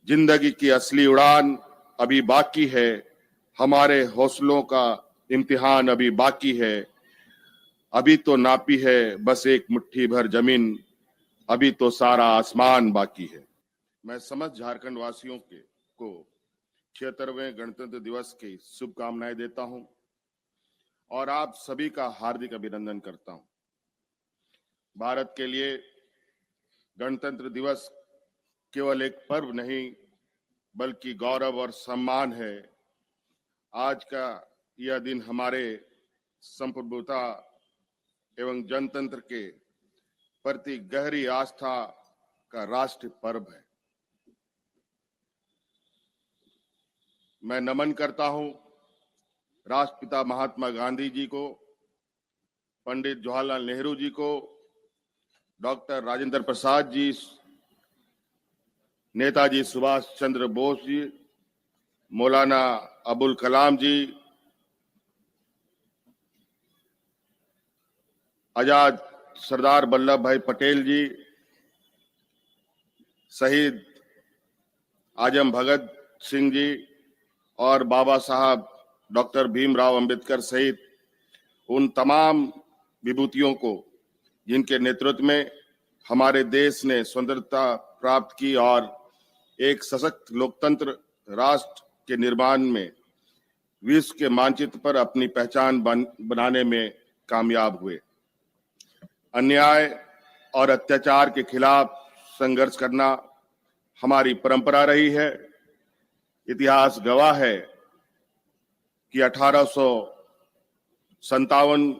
जिंदगी की असली उड़ान अभी बाकी है, हमारे हौसलों का इम्तिहान अभी बाकी है। अभी तो नापी है बस एक मुट्ठी भर जमीन, अभी तो सारा आसमान बाकी है। मैं समस्त झारखंड वासियों को 76वें गणतंत्र दिवस की शुभकामनाएं देता हूं और आप सभी का हार्दिक अभिनंदन करता हूं। भारत के लिए गणतंत्र दिवस केवल एक पर्व नहीं बल्कि गौरव और सम्मान है। आज का यह दिन हमारे संप्रभुता एवं जनतंत्र के प्रति गहरी आस्था का राष्ट्रीय पर्व है। मैं नमन करता हूं राष्ट्रपिता महात्मा गांधी जी को, पंडित जवाहरलाल नेहरू जी को, डॉक्टर राजेंद्र प्रसाद जी, नेताजी सुभाष चंद्र बोस जी, मौलाना अबुल कलाम जी, आजाद सरदार वल्लभ भाई पटेल जी, शहीद आजम भगत सिंह जी और बाबा साहब डॉक्टर भीमराव अंबेडकर सहित उन तमाम विभूतियों को जिनके नेतृत्व में हमारे देश ने स्वतंत्रता प्राप्त की और एक सशक्त लोकतंत्र राष्ट्र के निर्माण में विश्व के मानचित्र पर अपनी पहचान बनाने में कामयाब हुए। अन्याय और अत्याचार के खिलाफ संघर्ष करना हमारी परंपरा रही है। इतिहास गवाह है कि 1857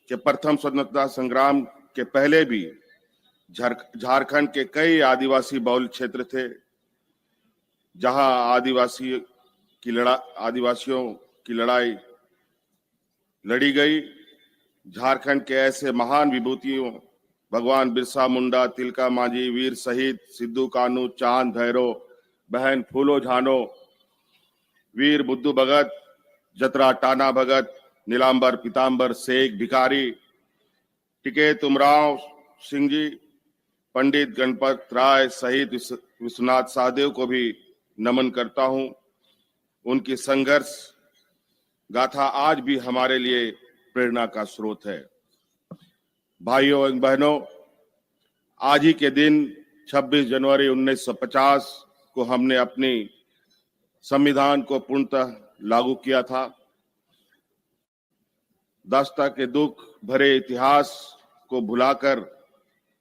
के प्रथम स्वतंत्रता संग्राम के पहले भी झारखंड के कई आदिवासी बहुल क्षेत्र थे जहां आदिवासियों की लड़ाई लड़ी गई। झारखंड के ऐसे महान विभूतियों भगवान बिरसा मुंडा, तिलका मांझी, वीर शहीद सिद्धू कान्हू, चांद भैरव, बहन फूलो झानो, वीर बुद्धू भगत, जतरा टाना भगत, नीलांबर पीतांबर शेख भिखारी, टिकैत उमराव सिंह जी, पंडित गणपत राय सहित विश्वनाथ सहदेव को भी नमन करता हूं। उनकी संघर्ष गाथा आज भी हमारे लिए प्रेरणा का स्रोत है। भाइयों एवं बहनों, आज ही के दिन 26 जनवरी 1950 को हमने अपनी संविधान को पूर्णतः लागू किया था। दास्ता के दुख भरे इतिहास को भुलाकर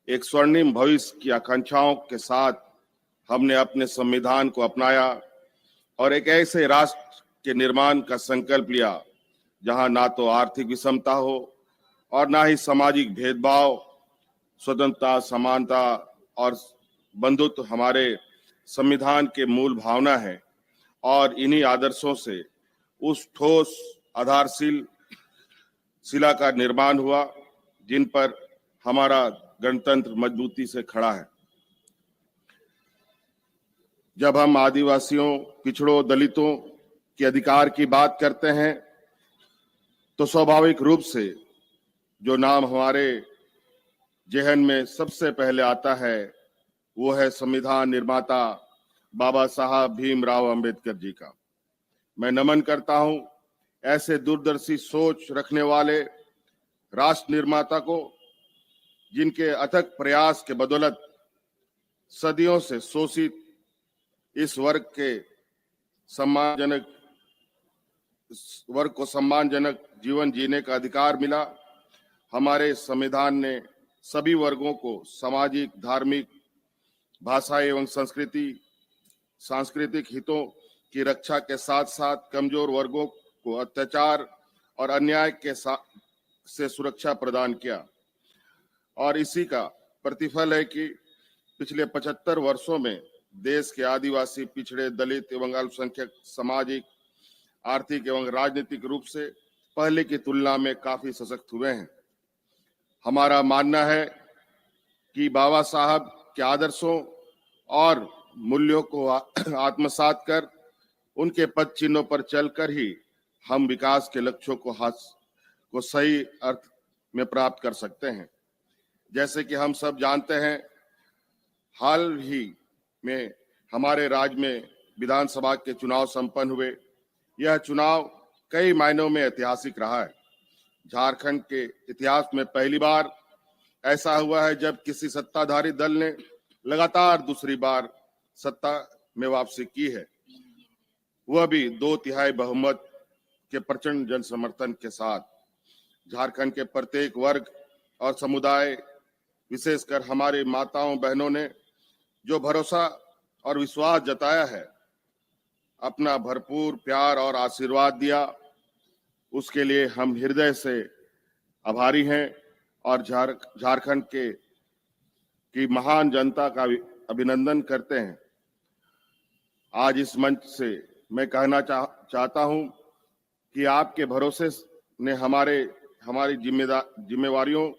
एक स्वर्णिम भविष्य की आकांक्षाओं के साथ हमने अपने संविधान को अपनाया और एक ऐसे राष्ट्र के निर्माण का संकल्प लिया जहां ना तो आर्थिक विषमता हो और ना ही सामाजिक भेदभाव। स्वतंत्रता, समानता और बंधुत्व हमारे संविधान के मूल भावना है और इन्हीं आदर्शों से उस ठोस शिला का निर्माण हुआ जिन पर हमारा गणतंत्र मजबूती से खड़ा है। जब हम आदिवासियों, पिछड़ों, दलितों के अधिकार की बात करते हैं तो स्वाभाविक रूप से जो नाम हमारे जेहन में सबसे पहले आता है वो है संविधान निर्माता बाबा साहब भीमराव अंबेडकर जी का। मैं नमन करता हूं ऐसे दूरदर्शी सोच रखने वाले राष्ट्र निर्माता को जिनके अथक प्रयास के बदौलत सदियों से शोषित इस वर्ग को सम्मानजनक जीवन जीने का अधिकार मिला। हमारे संविधान ने सभी वर्गों को सामाजिक, धार्मिक, भाषा एवं सांस्कृतिक हितों की रक्षा के साथ साथ कमजोर वर्गों को अत्याचार और अन्याय से सुरक्षा प्रदान किया और इसी का प्रतिफल है कि पिछले 75 वर्षों में देश के आदिवासी, पिछड़े, दलित एवं अल्पसंख्यक सामाजिक, आर्थिक एवं राजनीतिक रूप से पहले की तुलना में काफी सशक्त हुए हैं। हमारा मानना है कि बाबा साहब के आदर्शों और मूल्यों को आत्मसात कर उनके पद चिन्हों पर चलकर ही हम विकास के लक्ष्यों को सही अर्थ में प्राप्त कर सकते हैं। जैसे कि हम सब जानते हैं, हाल ही में हमारे राज्य में विधानसभा के चुनाव संपन्न हुए। यह चुनाव कई मायनों में ऐतिहासिक रहा है। झारखंड के इतिहास में पहली बार ऐसा हुआ है जब किसी सत्ताधारी दल ने लगातार दूसरी बार सत्ता में वापसी की है, वह भी 2/3 बहुमत के प्रचंड जन समर्थन के साथ। झारखंड के प्रत्येक वर्ग और समुदाय, विशेषकर हमारे माताओं बहनों ने जो भरोसा और विश्वास जताया है, अपना भरपूर प्यार और आशीर्वाद दिया, उसके लिए हम हृदय से आभारी हैं और झारखंड की महान जनता का अभिनंदन करते हैं। आज इस मंच से मैं कहना चाहता हूं कि आपके भरोसे ने हमारी जिम्मेवारियों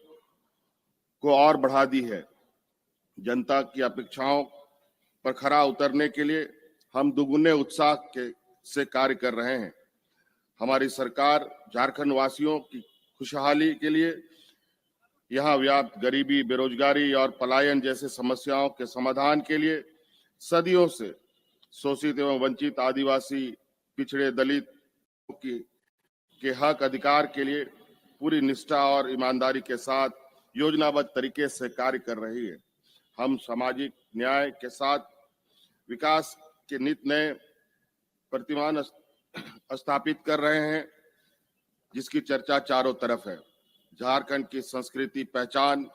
को और बढ़ा दी है। जनता की अपेक्षाओं पर खरा उतरने के लिए हम दुगुने उत्साह से कार्य कर रहे हैं। हमारी सरकार झारखंड वासियों की खुशहाली के लिए यहाँ व्याप्त गरीबी, बेरोजगारी और पलायन जैसे समस्याओं के समाधान के लिए सदियों से शोषित एवं वंचित आदिवासी, पिछड़े, दलित के हक अधिकार के लिए पूरी निष्ठा और ईमानदारी के साथ योजनाबद्ध तरीके से कार्य कर रही है। हम सामाजिक न्याय के साथ विकास के नित नए प्रतिमान स्थापित कर रहे हैं, जिसकी चर्चा चारों तरफ है। झारखंड की संस्कृति, पहचान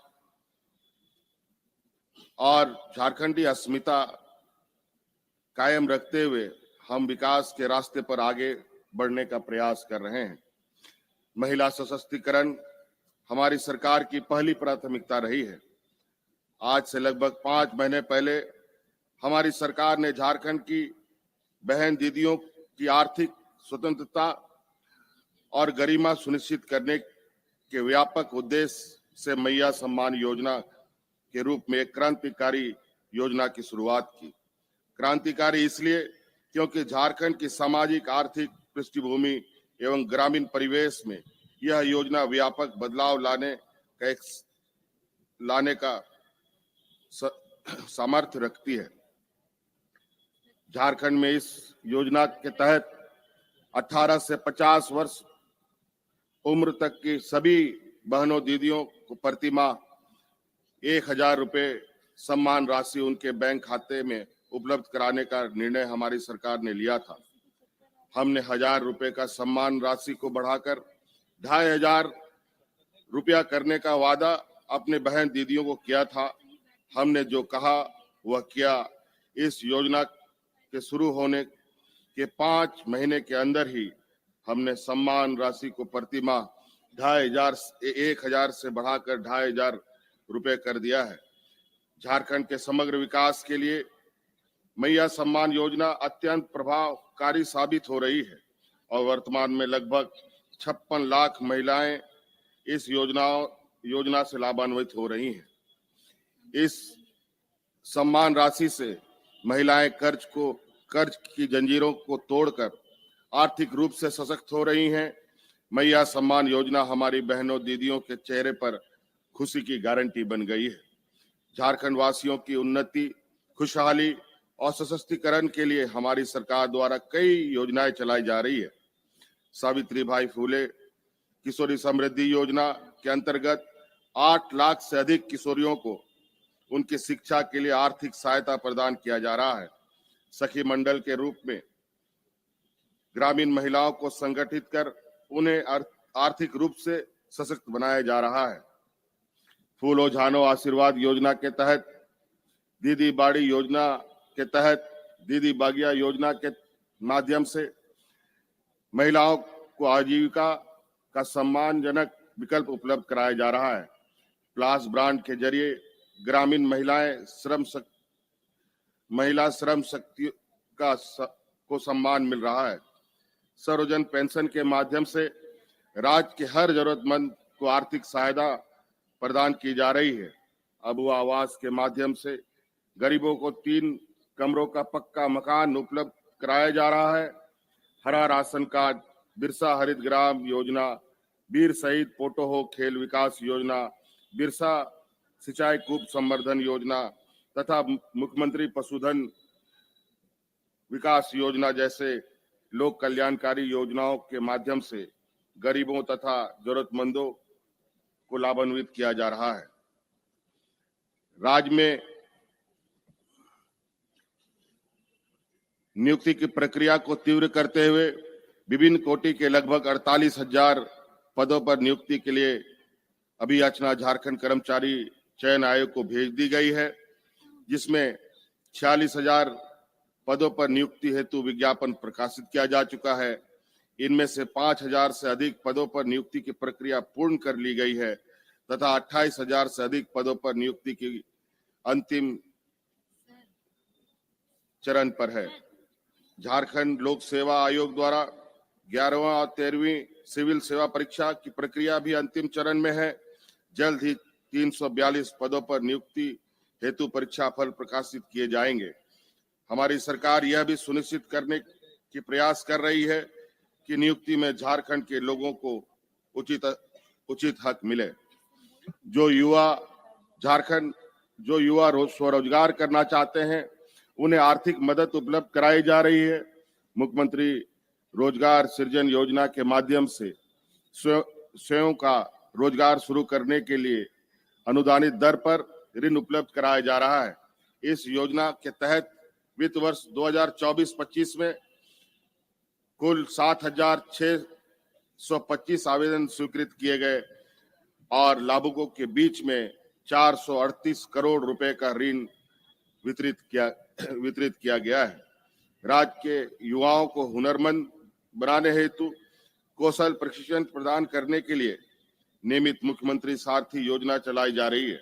और झारखंडी अस्मिता कायम रखते हुए हम विकास के रास्ते पर आगे बढ़ने का प्रयास कर रहे हैं। महिला सशक्तिकरण हमारी सरकार की पहली प्राथमिकता रही है। आज से लगभग 5 महीने पहले हमारी सरकार ने झारखंड की बहन दीदियों की आर्थिक स्वतंत्रता और गरिमा सुनिश्चित करने के व्यापक उद्देश्य से मैया सम्मान योजना के रूप में एक क्रांतिकारी योजना की शुरुआत की। क्रांतिकारी इसलिए क्योंकि झारखंड की सामाजिक आर्थिक पृष्ठभूमि एवं ग्रामीण परिवेश में यह योजना व्यापक बदलाव लाने का सामर्थ्य रखती है। झारखंड में इस योजना के तहत 18 से 50 वर्ष उम्र तक की सभी बहनों दीदियों को प्रति माह 1000 रुपए सम्मान राशि उनके बैंक खाते में उपलब्ध कराने का निर्णय हमारी सरकार ने लिया था। हमने 1000 रुपए का सम्मान राशि को बढ़ाकर 2500 रुपया करने का वादा अपने बहन दीदियों को किया था। हमने जो कहा वह किया। इस योजना के शुरू होने के 5 महीने के अंदर ही हमने सम्मान राशि को प्रति माह 1000 से बढ़ाकर 2500 रुपए कर दिया है। झारखंड के समग्र विकास के लिए मैया सम्मान योजना अत्यंत प्रभावकारी साबित हो रही है और वर्तमान में लगभग 56 लाख महिलाएं इस योजना से लाभान्वित हो रही हैं। इस सम्मान राशि से महिलाएं कर्ज की जंजीरों को तोड़कर आर्थिक रूप से सशक्त हो रही हैं। मैया सम्मान योजना हमारी बहनों दीदियों के चेहरे पर खुशी की गारंटी बन गई है। झारखंड वासियों की उन्नति, खुशहाली और सशक्तिकरण के लिए हमारी सरकार द्वारा कई योजनाएं चलाई जा रही है। सावित्रीबाई फुले किशोरी समृद्धि योजना के अंतर्गत 8 लाख से अधिक किशोरियों को उनकी शिक्षा के लिए आर्थिक सहायता प्रदान किया जा रहा है। सखी मंडल के रूप में ग्रामीण महिलाओं को संगठित कर उन्हें आर्थिक रूप से सशक्त बनाया जा रहा है। फूलो झानो आशीर्वाद योजना के तहत, दीदी बाड़ी योजना के तहत, दीदी बागिया योजना के माध्यम से महिलाओं को आजीविका का सम्मानजनक विकल्प उपलब्ध कराया जा रहा है। प्लास ब्रांड के जरिए ग्रामीण महिला श्रम शक्ति को सम्मान मिल रहा है। सर्वजन पेंशन के माध्यम से राज्य के हर जरूरतमंद को आर्थिक सहायता प्रदान की जा रही है। अबुआ आवास के माध्यम से गरीबों को 3 कमरों का पक्का मकान उपलब्ध कराया जा रहा है। हरा राशन कार्ड, बिरसा हरित ग्राम योजना, वीर शहीद पोटोहो खेल विकास योजना, बिरसा सिंचाई कूप संवर्धन योजना तथा मुख्यमंत्री पशुधन विकास योजना जैसे लोक कल्याणकारी योजनाओं के माध्यम से गरीबों तथा जरूरतमंदों को लाभान्वित किया जा रहा है। राज्य में नियुक्ति की प्रक्रिया को तीव्र करते हुए विभिन्न कोटि के लगभग 48,000 पदों पर नियुक्ति के लिए अभियाचना झारखंड कर्मचारी चयन आयोग को भेज दी गई है, जिसमें 46,000 पदों पर नियुक्ति हेतु विज्ञापन प्रकाशित किया जा चुका है। इनमें से 5,000 से अधिक पदों पर नियुक्ति की प्रक्रिया पूर्ण कर ली गई है तथा 28,000 से अधिक पदों पर नियुक्ति की अंतिम चरण पर है। झारखंड लोक सेवा आयोग द्वारा 11वां और 13वीं सिविल सेवा परीक्षा की प्रक्रिया भी अंतिम चरण में है। जल्द ही 342 पदों पर नियुक्ति हेतु परीक्षा फल प्रकाशित किए जाएंगे। हमारी सरकार यह भी सुनिश्चित करने की प्रयास कर रही है कि नियुक्ति में झारखंड के लोगों को उचित हक मिले। जो युवा स्वरोजगार करना चाहते हैं, उन्हें आर्थिक मदद उपलब्ध कराई जा रही है। मुख्यमंत्री रोजगार सृजन योजना के माध्यम से स्वयं का रोजगार शुरू करने के लिए अनुदानित दर पर ऋण उपलब्ध कराया जा रहा है। इस योजना के तहत वित्त वर्ष 2024-25 में कुल 7,625 आवेदन स्वीकृत किए गए और लाभुकों के बीच में 438 करोड़ रुपए का ऋण वितरित किया गया है। राज्य के युवाओं को हुनरमंद बनाने हेतु कौशल प्रशिक्षण प्रदान करने के लिए नियमित मुख्यमंत्री सारथी योजना चलाई जा रही है।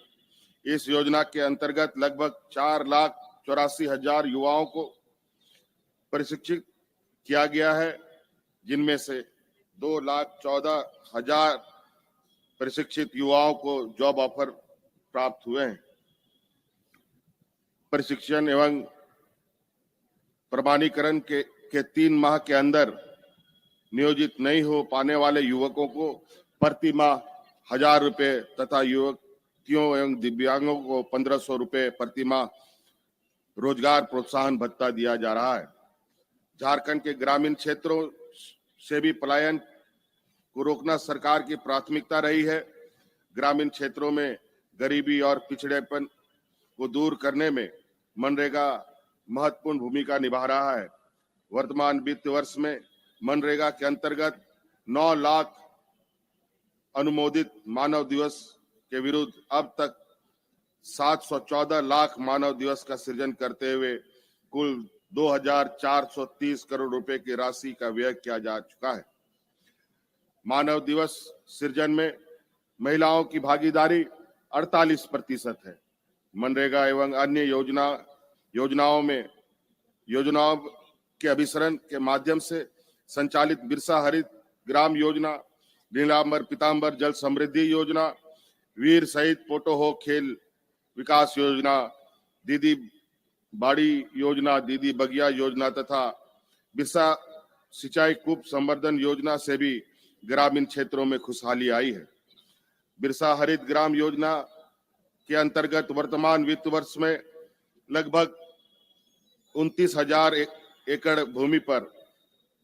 इस योजना के अंतर्गत लगभग 4,84,000 युवाओं को प्रशिक्षित किया गया है, जिनमें से 2,14,000 प्रशिक्षित युवाओं को जॉब ऑफर प्राप्त हुए हैं। प्रशिक्षण एवं प्रमाणीकरण के 3 माह के अंदर नियोजित नहीं हो पाने वाले युवकों को प्रति माह 1,000 रुपए तथा युवतियों एवं दिव्यांगों को 1,500 रुपए प्रति माह रोजगार प्रोत्साहन भत्ता दिया जा रहा है। झारखंड के ग्रामीण क्षेत्रों से भी पलायन को रोकना सरकार की प्राथमिकता रही है। ग्रामीण क्षेत्रों में गरीबी और पिछड़ेपन को दूर करने में मनरेगा महत्वपूर्ण भूमिका निभा रहा है। वर्तमान वित्त वर्ष में मनरेगा के अंतर्गत 9 लाख अनुमोदित मानव दिवस के विरुद्ध अब तक 714 लाख मानव दिवस का सृजन करते हुए कुल 2,430 करोड़ रुपए की राशि का व्यय किया जा चुका है। मानव दिवस सृजन में महिलाओं की भागीदारी 48% है। मनरेगा एवं अन्य योजनाओं के अभिसरण के माध्यम से संचालित बिरसा हरित ग्राम योजना, नीलांबर पीतांबर जल समृद्धि योजना, वीर शहीद पोटोहो खेल विकास योजना, दीदी बाड़ी योजना, दीदी बगिया योजना तथा बिरसा सिंचाई कूप संवर्धन योजना से भी ग्रामीण क्षेत्रों में खुशहाली आई है। बिरसा हरित ग्राम योजना के अंतर्गत वर्तमान वित्त वर्ष में लगभग 29,000 एकड़ भूमि पर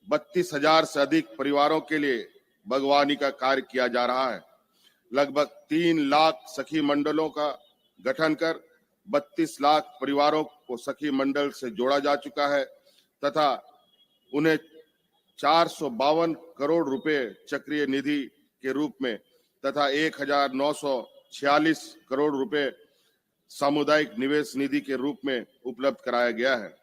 32,000 से अधिक परिवारों के लिए बागवानी का कार्य किया जा रहा है। लगभग 3 लाख सखी मंडलों का गठन कर 32 लाख परिवारों को सखी मंडल से जोड़ा जा चुका है तथा उन्हें 452 करोड़ रुपए चक्रीय निधि के रूप में तथा 1,946 करोड़ रुपए सामुदायिक निवेश निधि के रूप में उपलब्ध कराया गया है।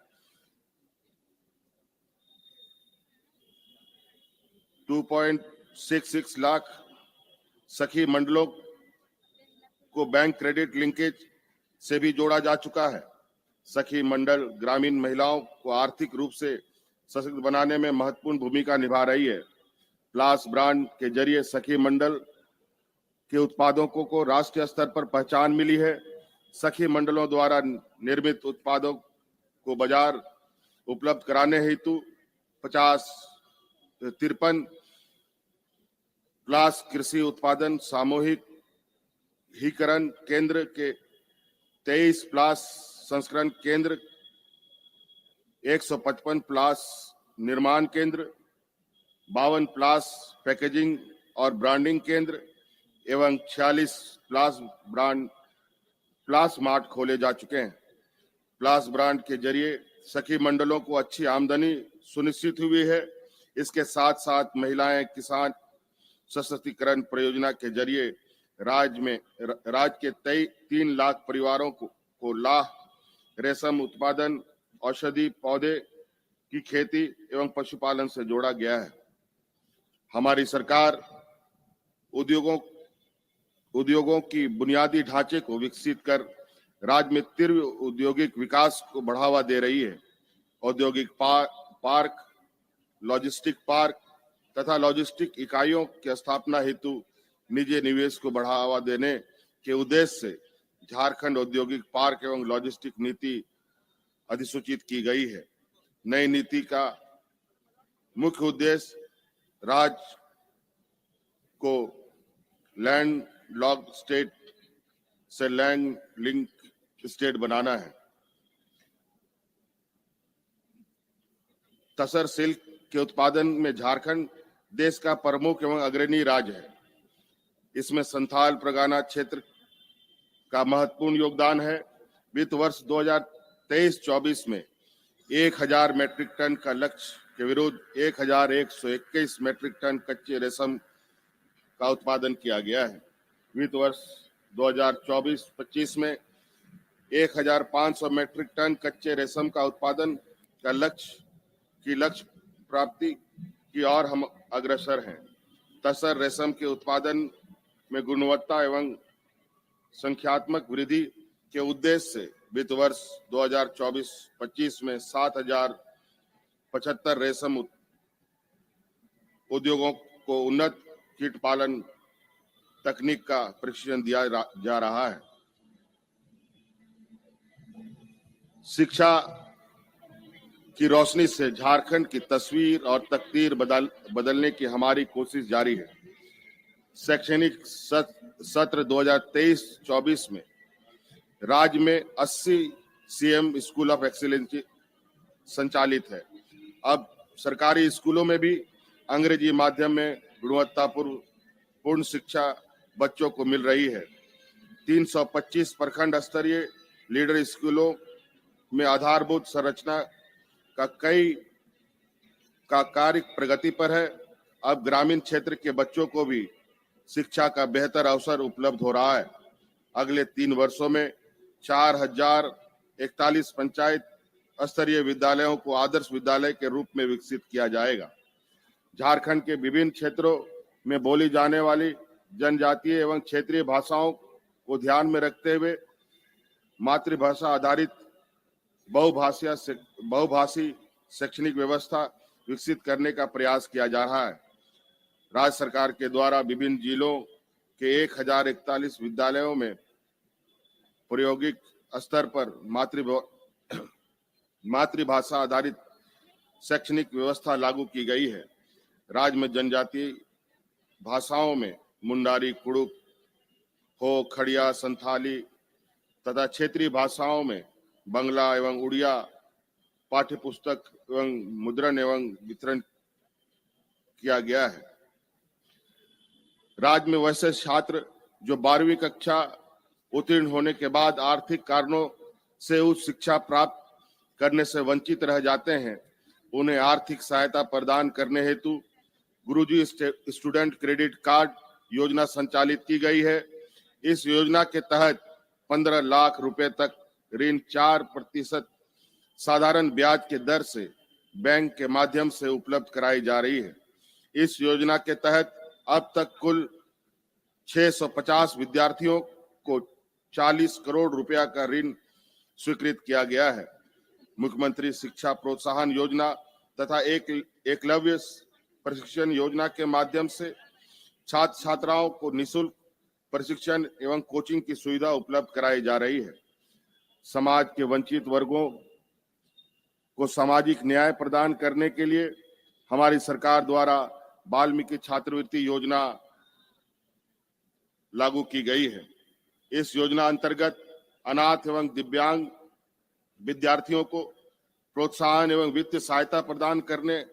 2.66 लाख सखी मंडलों को बैंक क्रेडिट लिंकेज से भी जोड़ा जा चुका है। सखी मंडल ग्रामीण महिलाओं को आर्थिक रूप से सशक्त बनाने में महत्वपूर्ण भूमिका निभा रही है। प्लास ब्रांड के जरिए सखी मंडल के उत्पादों को राष्ट्रीय स्तर पर पहचान मिली है। सखी मंडलों द्वारा निर्मित उत्पादों को बाजार उपलब्ध कराने हेतु 53 प्लास कृषि उत्पादन सामूहिकरण केंद्र के 23 प्लास संस्करण केंद्र 155 प्लास निर्माण केंद्र, 52 प्लास पैकेजिंग और ब्रांडिंग केंद्र एवं 46 प्लास मार्ट खोले जा चुके हैं। प्लास ब्रांड के जरिए सखी मंडलों को अच्छी आमदनी सुनिश्चित हुई है। इसके साथ साथ महिलाएं किसान सशक्तिकरण परियोजना के जरिए राज्य के 3 लाख परिवारों को लाह, रेशम उत्पादन, औषधि पौधे की खेती एवं पशुपालन से जोड़ा गया है। हमारी सरकार उद्योगों की बुनियादी ढांचे को विकसित कर राज्य में तीव्र औद्योगिक विकास को बढ़ावा दे रही है। औद्योगिक पार्क, लॉजिस्टिक पार्क तथा लॉजिस्टिक इकाइयों की स्थापना हेतु निजी निवेश को बढ़ावा देने के उद्देश्य से झारखंड औद्योगिक पार्क एवं लॉजिस्टिक नीति अधिसूचित की गई है। नई नीति का मुख्य उद्देश्य राज्य को लैंड लॉक्ड स्टेट से लैंड लिंक स्टेट बनाना है। तसर सिल्क के उत्पादन में झारखंड देश का प्रमुख एवं अग्रणी राज्य है। इसमें संथाल परगना क्षेत्र का महत्वपूर्ण योगदान है। वित्त वर्ष 2023-24 में 1000 मैट्रिक टन का लक्ष्य के विरुद्ध 1121 मैट्रिक टन कच्चे रेशम का उत्पादन किया गया है। वित्त वर्ष 2024-25 में 1500 मैट्रिक टन कच्चे रेशम का उत्पादन का लक्ष्य प्राप्ति की ओर हम अग्रसर हैं। तसर रेशम के उत्पादन में गुणवत्ता एवं संख्यात्मक वृद्धि के उद्देश्य से वित्त वर्ष 2024-25 में 7075 रेशम उद्योगों को उन्नत कीट पालन तकनीक का प्रशिक्षण दिया जा रहा है। शिक्षा की रोशनी से झारखंड की तस्वीर और तकदीर बदलने की हमारी कोशिश जारी है। शैक्षणिक सत्र 2023-24 में राज्य में 80 सीएम स्कूल ऑफ एक्सीलेंस संचालित है। अब सरकारी स्कूलों में भी अंग्रेजी माध्यम में गुणवत्तापूर्ण शिक्षा बच्चों को मिल रही है। 325 प्रखंड स्तरीय लीडर स्कूलों में आधारभूत संरचना का कार्य प्रगति पर है। अब ग्रामीण क्षेत्र के बच्चों को भी शिक्षा का बेहतर अवसर उपलब्ध हो रहा है। अगले 3 वर्षों में 4041 पंचायत स्तरीय विद्यालयों को आदर्श विद्यालय के रूप में विकसित किया जाएगा। झारखंड के विभिन्न क्षेत्रों में बोली जाने वाली जनजातीय एवं क्षेत्रीय भाषाओं को ध्यान में रखते हुए मातृभाषा आधारित बहुभाषी शैक्षणिक व्यवस्था विकसित करने का प्रयास किया जा रहा है। राज्य सरकार के द्वारा विभिन्न जिलों के 1041 विद्यालयों में प्रायोगिक स्तर पर मातृभाषा आधारित शैक्षणिक व्यवस्था लागू की गई है। राज्य में जनजातीय भाषाओं में मुंडारी, कुड़ुक, हो, खड़िया, संथाली तथा क्षेत्रीय भाषाओं में बंगला एवं उड़िया पाठ्य पुस्तक एवं मुद्रण एवं वितरण किया गया है। राज्य में वैसे छात्र जो 12वीं कक्षा उत्तीर्ण होने के बाद आर्थिक कारणों से उच्च शिक्षा प्राप्त करने से वंचित रह जाते हैं, उन्हें आर्थिक सहायता प्रदान करने हेतु गुरुजी स्टूडेंट क्रेडिट कार्ड योजना संचालित की गई है। इस योजना के तहत 15 लाख रुपए तक ऋण 4% साधारण ब्याज के दर से बैंक के माध्यम से उपलब्ध कराई जा रही है। इस योजना के तहत अब तक कुल 650 विद्यार्थियों को 40 करोड़ रुपया का ऋण स्वीकृत किया गया है। मुख्यमंत्री शिक्षा प्रोत्साहन योजना तथा एकलव्य प्रशिक्षण योजना के माध्यम से छात्र छात्राओं को निःशुल्क प्रशिक्षण एवं कोचिंग की सुविधा उपलब्ध कराई जा रही है। समाज के वंचित वर्गों को सामाजिक न्याय प्रदान करने के लिए हमारी सरकार द्वारा वाल्मीकि छात्रवृत्ति योजना लागू की गई है। इस योजना अंतर्गत अनाथ एवं दिव्यांग विद्यार्थियों को प्रोत्साहन एवं वित्तीय सहायता प्रदान करने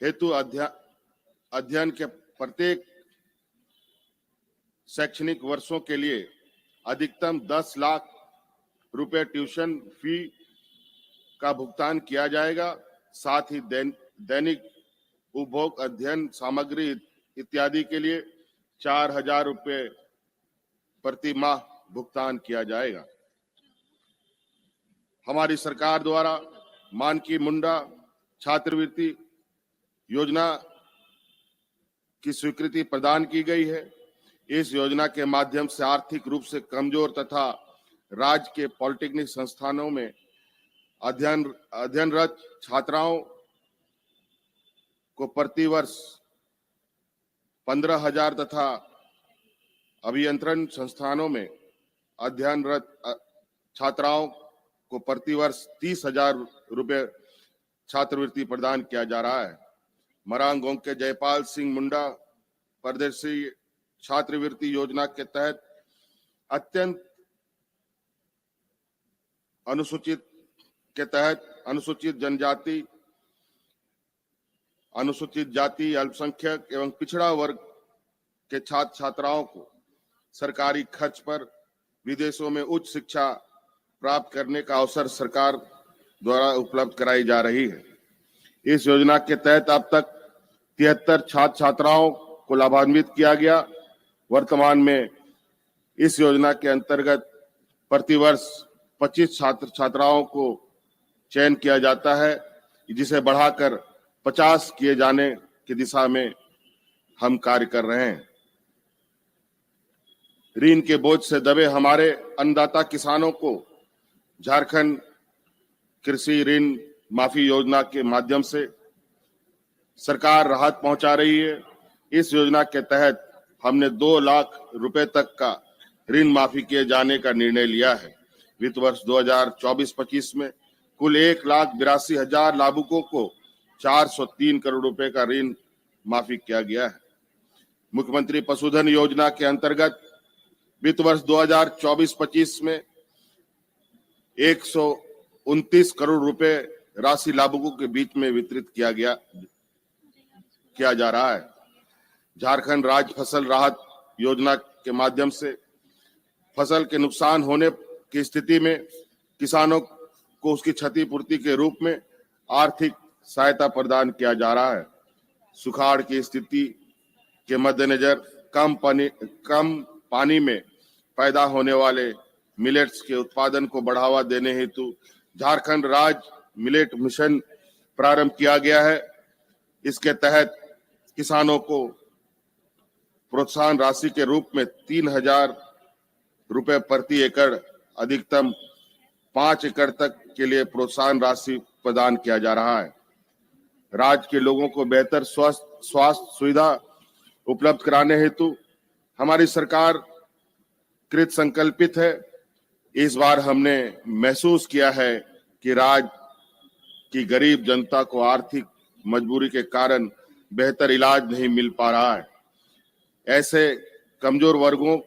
हेतु अध्ययन के प्रत्येक शैक्षणिक वर्षों के लिए अधिकतम 10 लाख रुपए ट्यूशन फी का भुगतान किया जाएगा। साथ ही दैनिक उपभोग अध्ययन सामग्री इत्यादि के लिए 4,000 रुपए प्रति माह भुगतान किया जाएगा। हमारी सरकार द्वारा मानकी मुंडा छात्रवृत्ति योजना की स्वीकृति प्रदान की गई है। इस योजना के माध्यम से आर्थिक रूप से कमजोर तथा राज्य के पॉलिटेक्निक संस्थानों में अध्ययनरत छात्राओं को प्रतिवर्ष 15,000 तथा अभियंत्रण संस्थानों में अध्ययनरत छात्राओं को प्रतिवर्ष 30,000 रुपए छात्रवृत्ति प्रदान किया जा रहा है। मरांगोंग के जयपाल सिंह मुंडा प्रदेशीय छात्रवृत्ति योजना के तहत अत्यंत अनुसूचित जनजाति, अनुसूचित जाति, अल्पसंख्यक एवं पिछड़ा वर्ग के छात्र छात्राओं को सरकारी खर्च पर विदेशों में उच्च शिक्षा प्राप्त करने का अवसर सरकार द्वारा उपलब्ध कराई जा रही है। इस योजना के तहत अब तक 73 छात्र छात्राओं को लाभान्वित किया गया। वर्तमान में इस योजना के अंतर्गत प्रतिवर्ष 25 छात्र छात्राओं को चयन किया जाता है, जिसे बढ़ाकर 50 किए जाने की दिशा में हम कार्य कर रहे हैं। ऋण के बोझ से दबे हमारे अन्नदाता किसानों को झारखंड कृषि ऋण माफी योजना के माध्यम से सरकार राहत पहुंचा रही है। इस योजना के तहत हमने 2 लाख रुपए तक का ऋण माफी किए जाने का निर्णय लिया है। वित्त वर्ष 2024-25 में कुल 1,82,000 लाभुकों को 403 करोड़ रुपए का ऋण माफी किया गया है। मुख्यमंत्री पशुधन योजना के अंतर्गत वित्त वर्ष 2024-25 में 129 करोड़ रुपए राशि लाभुकों के बीच में वितरित किया जा रहा है। झारखंड राज्य फसल राहत योजना के माध्यम से फसल के नुकसान होने की स्थिति में किसानों को उसकी क्षतिपूर्ति के रूप में आर्थिक सहायता प्रदान किया जा रहा है। सुखाड़ की स्थिति के मद्देनजर कम पानी में पैदा होने वाले मिलेट्स के उत्पादन को बढ़ावा देने हेतु झारखंड राज्य मिलेट मिशन प्रारंभ किया गया है। इसके तहत किसानों को प्रोत्साहन राशि के रूप में 3,000 रुपए प्रति एकड़, अधिकतम 5 एकड़ तक के लिए प्रोत्साहन राशि प्रदान किया जा रहा है। राज्य के लोगों को बेहतर स्वास्थ्य सुविधा उपलब्ध कराने हेतु हमारी सरकार कृत संकल्पित है। इस बार हमने महसूस किया है कि राज्य की गरीब जनता को आर्थिक मजबूरी के कारण बेहतर इलाज नहीं मिल पा रहा है। ऐसे कमजोर वर्गों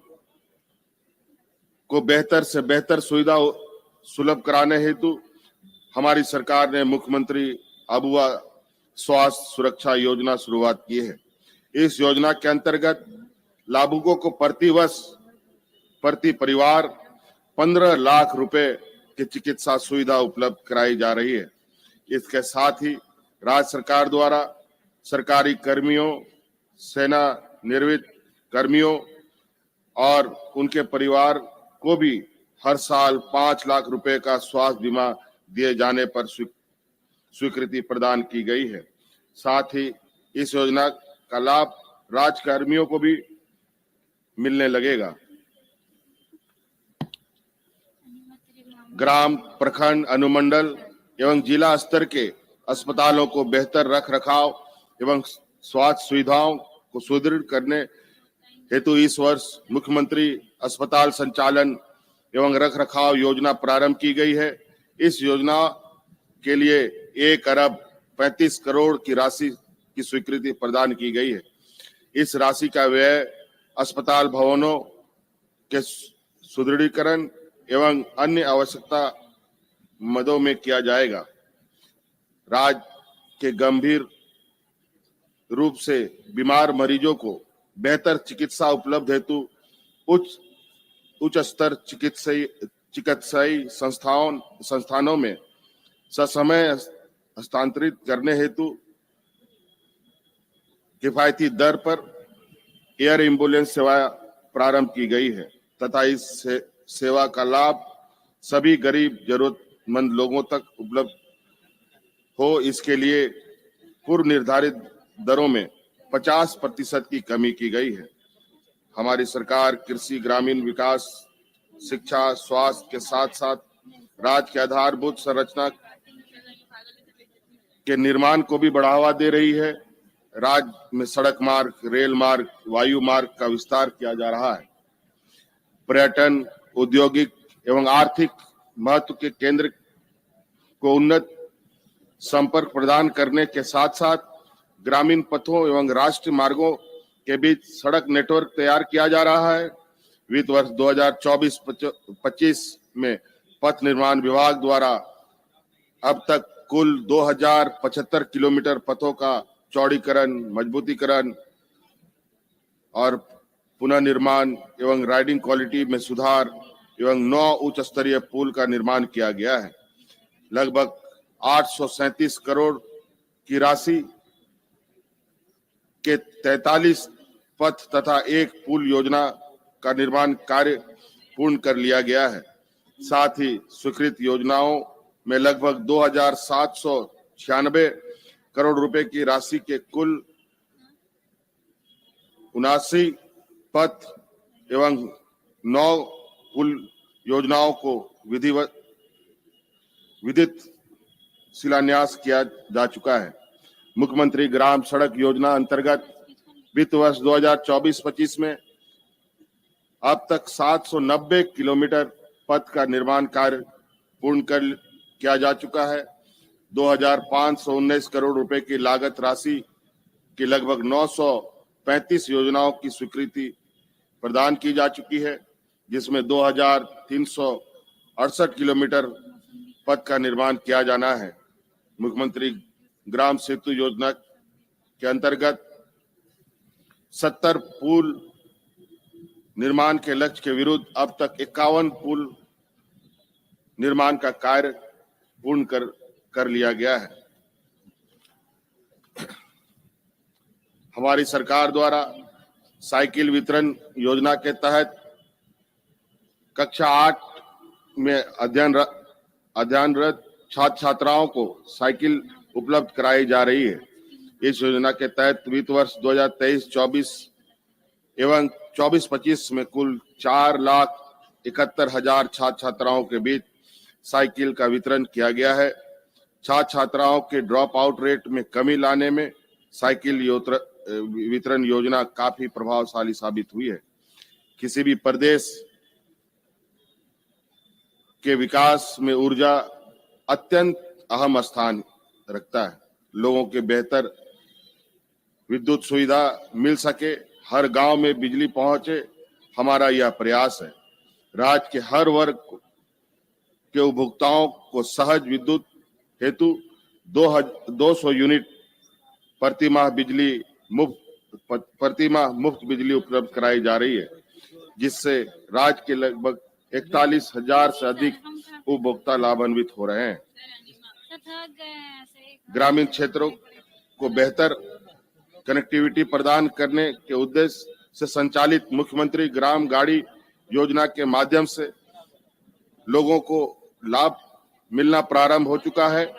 को बेहतर से बेहतर सुविधा सुलभ कराने हेतु हमारी सरकार ने मुख्यमंत्री अबुआ स्वास्थ्य सुरक्षा योजना शुरुआत की है। इस योजना के अंतर्गत लाभुकों को प्रतिवर्ष प्रति परिवार 15 लाख रुपए की चिकित्सा सुविधा उपलब्ध कराई जा रही है। इसके साथ ही राज्य सरकार द्वारा सरकारी कर्मियों, सेना निवृत्त कर्मियों और उनके परिवार को भी हर साल 5 लाख रुपए का स्वास्थ्य बीमा दिए जाने पर स्वीकृति प्रदान की गई है। साथ ही इस योजना का लाभ राज्य कर्मियों को भी मिलने लगेगा। ग्राम, प्रखंड, अनुमंडल एवं जिला स्तर के अस्पतालों को बेहतर रख रखाव एवं स्वास्थ्य सुविधाओं को सुदृढ़ करने हेतु इस वर्ष मुख्यमंत्री अस्पताल संचालन एवं रख रखाव योजना प्रारंभ की गई है। इस योजना के लिए 1 अरब 35 करोड़ की राशि की स्वीकृति प्रदान की गई है। इस राशि का व्यय अस्पताल भवनों के सुदृढ़ीकरण एवं अन्य आवश्यकता मदों में किया जाएगा। राज्य के गंभीर रूप से बीमार मरीजों को बेहतर चिकित्सा उपलब्ध हेतु उच्च स्तर चिकित्साई संस्थानों में ससमय हस्तांतरित करने हेतु किफायती दर पर एयर एम्बुलेंस सेवा प्रारंभ की गई है तथा इस सेवा का लाभ सभी गरीब जरूरतमंद लोगों तक उपलब्ध हो, इसके लिए पूर्व निर्धारित दरों में 50% की कमी की गई है। हमारी सरकार कृषि, ग्रामीण विकास, शिक्षा, स्वास्थ्य के साथ साथ राज्य के आधारभूत संरचना के निर्माण को भी बढ़ावा दे रही है। राज्य में सड़क मार्ग, रेल मार्ग, वायु मार्ग का विस्तार किया जा रहा है। पर्यटन, औद्योगिक एवं आर्थिक महत्व के केंद्र को उन्नत संपर्क प्रदान करने के साथ साथ ग्रामीण पथों एवं राष्ट्रीय मार्गों के बीच सड़क नेटवर्क तैयार किया जा रहा है। वित्त वर्ष 2024-25 में पथ निर्माण विभाग द्वारा अब तक कुल 2075 किलोमीटर पथों का चौड़ीकरण, मजबूतीकरण और पुनर्निर्माण एवं राइडिंग क्वालिटी में सुधार एवं 9 उच्च स्तरीय पुल का निर्माण किया गया है। लगभग 837 करोड़ की राशि के 43 पथ तथा एक पुल योजना का निर्माण कार्य पूर्ण कर लिया गया है। साथ ही स्वीकृत योजनाओं में लगभग 2796 करोड़ रुपए की राशि के कुल 79 पथ एवं 9 पुल योजनाओं को विधित शिलान्यास किया जा चुका है। मुख्यमंत्री ग्राम सड़क योजना अंतर्गत वित्त वर्ष 2024-25 में अब तक 790 किलोमीटर पथ का निर्माण कार्य पूर्ण किया जा चुका है। 2519 करोड़ रुपए की लागत राशि की लगभग 935 योजनाओं की स्वीकृति प्रदान की जा चुकी है, जिसमें 2368 किलोमीटर पथ का निर्माण किया जाना है। मुख्यमंत्री ग्राम सेतु योजना के अंतर्गत 70 पुल निर्माण के लक्ष्य के विरुद्ध अब तक 51 पुल निर्माण का कार्य पूर्ण कर लिया गया है। हमारी सरकार द्वारा साइकिल वितरण योजना के तहत कक्षा 8 में अध्ययनरत छात्र छात्राओं को साइकिल उपलब्ध कराई जा रही है। इस योजना के तहत वित्त वर्ष 2023-24 एवं 24-25 में कुल 4,71,000 छात्र छात्राओं के बीच साइकिल का वितरण किया गया है। छात्र छात्राओं के ड्रॉप आउट रेट में कमी लाने में साइकिल वितरण योजना काफी प्रभावशाली साबित हुई है। किसी भी प्रदेश के विकास में ऊर्जा अत्यंत अहम स्थान रखता है। लोगों के बेहतर विद्युत सुविधा मिल सके, हर गांव में बिजली पहुंचे, हमारा यह प्रयास है। राज्य के हर वर्ग के उपभोक्ताओं को सहज विद्युत हेतु 200 यूनिट प्रतिमाह मुफ्त बिजली उपलब्ध कराई जा रही है, जिससे राज्य के लगभग 41,000 से अधिक उपभोक्ता लाभान्वित हो रहे हैं। ग्रामीण क्षेत्रों को बेहतर कनेक्टिविटी प्रदान करने के उद्देश्य से संचालित मुख्यमंत्री ग्राम गाड़ी योजना के माध्यम से लोगों को लाभ मिलना प्रारंभ हो चुका है।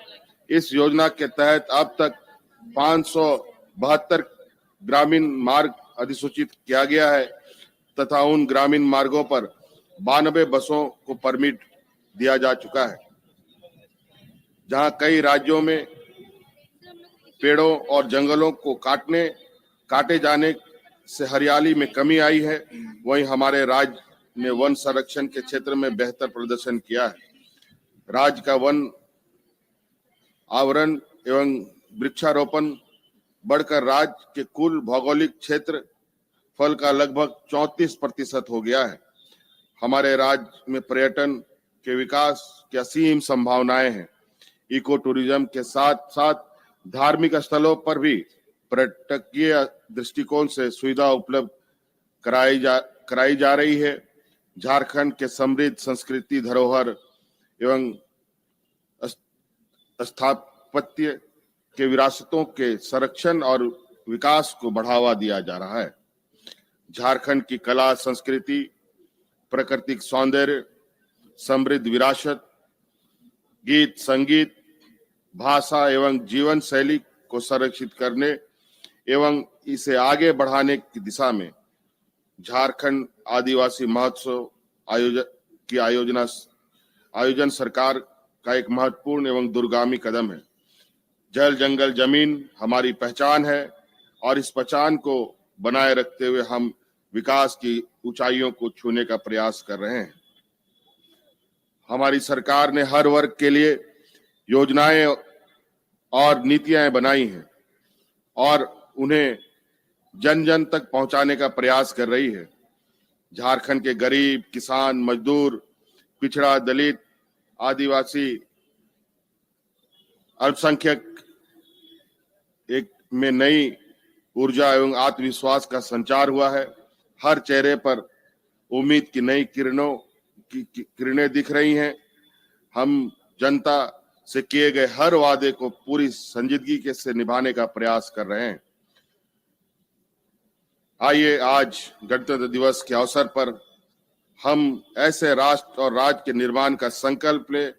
इस योजना के तहत अब तक 572 ग्रामीण मार्ग अधिसूचित किया गया है तथा उन ग्रामीण मार्गों पर 92 बसों को परमिट दिया जा चुका है। जहां कई राज्यों में पेड़ों और जंगलों को काटे जाने से हरियाली में कमी आई है, वहीं हमारे राज्य ने वन संरक्षण के क्षेत्र में बेहतर प्रदर्शन किया है। राज्य का वन आवरण एवं वृक्षारोपण बढ़कर राज्य के कुल भौगोलिक क्षेत्र फल का लगभग 34% हो गया है। हमारे राज्य में पर्यटन के विकास की असीम संभावनाएं हैं। इको टूरिज्म के साथ साथ धार्मिक स्थलों पर भी पर्यटकीय दृष्टिकोण से सुविधा उपलब्ध कराई जा रही है। झारखंड के समृद्ध संस्कृति, धरोहर एवं स्थापत्य के विरासतों के संरक्षण और विकास को बढ़ावा दिया जा रहा है। झारखंड की कला, संस्कृति, प्राकृतिक सौंदर्य, समृद्ध विरासत, गीत, संगीत, भाषा एवं जीवन शैली को संरक्षित करने एवं इसे आगे बढ़ाने की दिशा में झारखंड आदिवासी महोत्सव आयोजन सरकार का एक महत्वपूर्ण एवं दूरगामी कदम है। जल, जंगल, जमीन हमारी पहचान है और इस पहचान को बनाए रखते हुए हम विकास की ऊंचाइयों को छूने का प्रयास कर रहे हैं। हमारी सरकार ने हर वर्ग के लिए योजनाएं और नीतियां बनाई हैं और उन्हें जन जन तक पहुंचाने का प्रयास कर रही है। झारखंड के गरीब, किसान, मजदूर, पिछड़ा, दलित, आदिवासी, अल्पसंख्यक एक में नई ऊर्जा एवं आत्मविश्वास का संचार हुआ है। हर चेहरे पर उम्मीद की नई किरणें दिख रही हैं। हम जनता से किए गए हर वादे को पूरी संजीदगी से निभाने का प्रयास कर रहे हैं। आइए आज गणतंत्र दिवस के अवसर पर हम ऐसे राष्ट्र और राज्य के निर्माण का संकल्प लें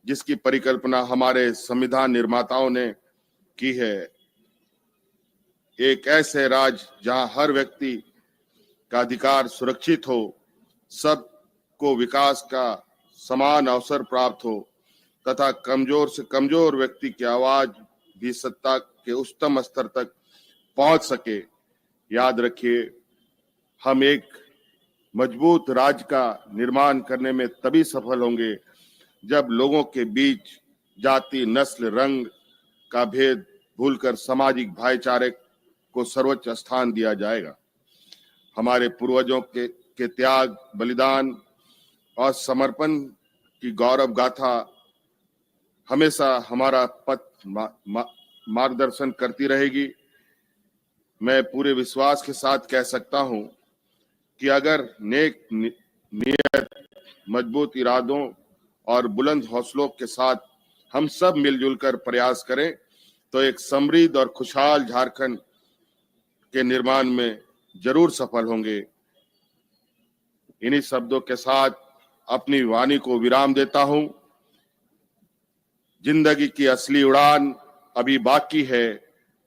जिसकी परिकल्पना हमारे संविधान निर्माताओं ने की है। एक ऐसे राज्य जहां हर व्यक्ति का अधिकार सुरक्षित हो, सबको विकास का समान अवसर प्राप्त हो तथा कमजोर से कमजोर व्यक्ति की आवाज भी सत्ता के उच्चतम स्तर तक पहुंच सके। याद रखिए, हम एक मजबूत राज्य का निर्माण करने में तभी सफल होंगे जब लोगों के बीच जाति, नस्ल, रंग का भेद भूलकर सामाजिक भाईचारे को सर्वोच्च स्थान दिया जाएगा। हमारे पूर्वजों के त्याग, बलिदान और समर्पण की गौरव गाथा हमेशा हमारा पथ मार्गदर्शन करती रहेगी। मैं पूरे विश्वास के साथ कह सकता हूं कि अगर नेक नियत, मजबूत इरादों और बुलंद हौसलों के साथ हम सब मिलजुल कर प्रयास करें तो एक समृद्ध और खुशहाल झारखंड के निर्माण में जरूर सफल होंगे। इन्हीं शब्दों के साथ अपनी वाणी को विराम देता हूं। जिंदगी की असली उड़ान अभी बाकी है,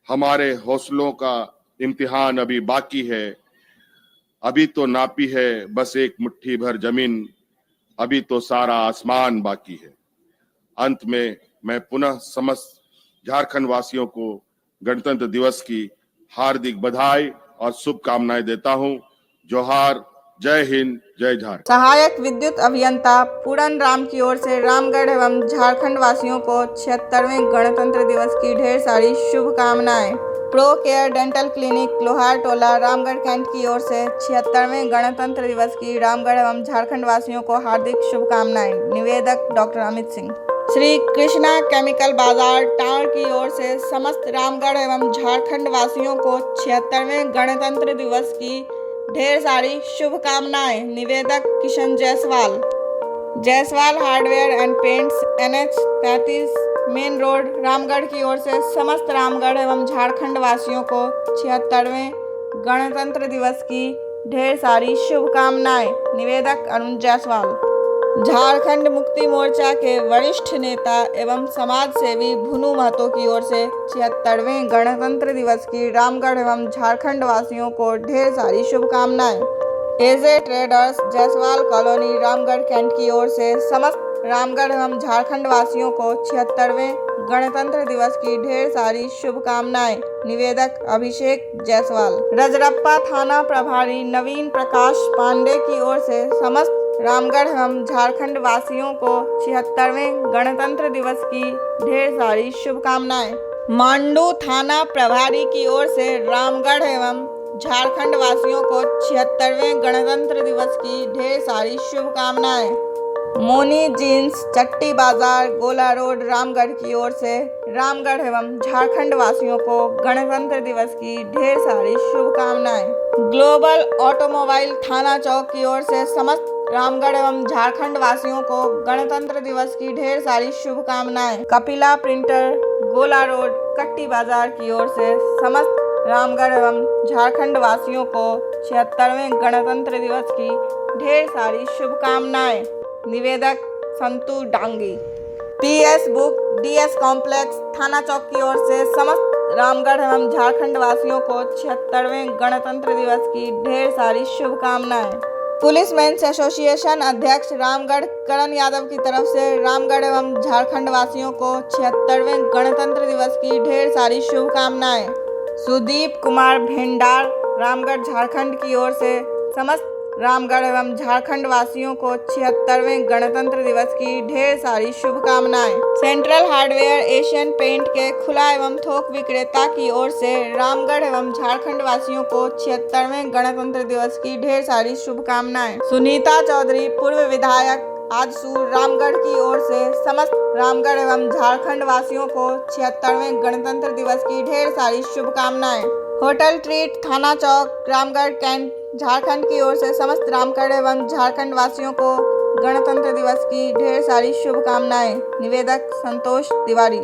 हमारे हौसलों का इम्तिहान अभी बाकी है। अभी तो नापी है बस एक मुट्ठी भर जमीन, अभी तो सारा आसमान बाकी है। अंत में मैं पुनः समस्त झारखंड वासियों को गणतंत्र दिवस की हार्दिक बधाई और शुभकामनाएं देता हूं। जोहार, जय हिंद, जय झारखंड। सहायक विद्युत अभियंता पूरन राम की ओर से रामगढ़ एवं झारखंड वासियों को 76वें गणतंत्र दिवस की ढेर सारी शुभकामनाएं। प्रो केयर डेंटल क्लिनिक लोहार टोला रामगढ़ कैंट की ओर से 76वें गणतंत्र दिवस की रामगढ़ एवं झारखंड वासियों को हार्दिक शुभकामनाएं। निवेदक डॉक्टर अमित सिंह। श्री कृष्णा केमिकल बाजार टावर की ओर से समस्त रामगढ़ एवं झारखंड वासियों को 76वें गणतंत्र दिवस की ढेर सारी शुभकामनाएं। निवेदक Kishan Jaiswal. Jaiswal hardware and paints NH 33 main road Ramgarh की ओर से समस्त रामगढ़ एवं झारखंड वासियों को 76वें गणतंत्र दिवस की ढेर सारी शुभकामनाएं। निवेदक अरुण जायसवाल। झारखंड मुक्ति मोर्चा के वरिष्ठ नेता एवं समाज सेवी भुनु महतो की ओर से 76वें गणतंत्र दिवस की रामगढ़ एवं झारखंड वासियों को ढेर सारी शुभकामनाएं। AJ traders Jaiswal colony Ramgarh cantt की ओर से समस्त रामगढ़ एवं झारखंड वासियों को 76वें गणतंत्र दिवस की ढेर सारी शुभकामनाएं। निवेदक अभिषेक जायसवाल। रजरप्पा थाना प्रभारी नवीन प्रकाश पांडे की ओर से समस्त रामगढ़ एवं झारखंड वासियों को 76वें गणतंत्र दिवस की ढेर सारी शुभकामनाएं। मांडू थाना प्रभारी की ओर से रामगढ़ एवं झारखंड वासियों को 76वें गणतंत्र दिवस की ढेर सारी शुभकामनाएं। मोनी जीन्स, चट्टी बाजार, गोला रोड, रामगढ़ की ओर से रामगढ़ एवं झारखंड वासियों को गणतंत्र दिवस की ढेर सारी शुभकामनाएं। ग्लोबल ऑटोमोबाइल थाना चौक की ओर से समस्त रामगढ़ एवं झारखंड वासियों को गणतंत्र दिवस की ढेर सारी शुभकामनाएं। कपिला प्रिंटर, गोला रोड, कट्टी बाजार की ओर से समस्त रामगढ़ एवं झारखंड वासियों को 76वें गणतंत्र दिवस की ढेर सारी शुभकामनाएं। निवेदक Santu Dangi. PS book, DS complex, थाना चौक की ओर से समस्त रामगढ़ एवं झारखंड वासियों को 76वें गणतंत्र दिवस की ढेर सारी शुभकामनाएं। पुलिसमैन्स एसोसिएशन अध्यक्ष रामगढ़ करण यादव की तरफ से रामगढ़ एवं झारखंड वासियों को 76वें गणतंत्र दिवस की ढेर सारी शुभकामनाएं। सुदीप कुमार भेंडार, रामगढ़ झारखंड की ओर से समस्त रामगढ़ एवं झारखंड वासियों को 76वें गणतंत्र दिवस की ढेर सारी शुभकामनाएं। सेंट्रल हार्डवेयर एशियन पेंट के खुला एवं थोक विक्रेता की ओर से रामगढ़ एवं झारखंड वासियों को 76वें गणतंत्र दिवस की ढेर सारी शुभकामनाएं। सुनीता चौधरी, पूर्व विधायक आजसूर, रामगढ़ की ओर से समस्त रामगढ़ एवं झारखंड वासियों को 76वें गणतंत्र दिवस की ढेर सारी शुभकामनाएं। होटल ट्रीट, थाना चौक, रामगढ़ कैंट, झारखंड की ओर से समस्त रामगढ़ एवं झारखंड वासियों को गणतंत्र दिवस की ढेर सारी शुभकामनाएं। निवेदक संतोष तिवारी।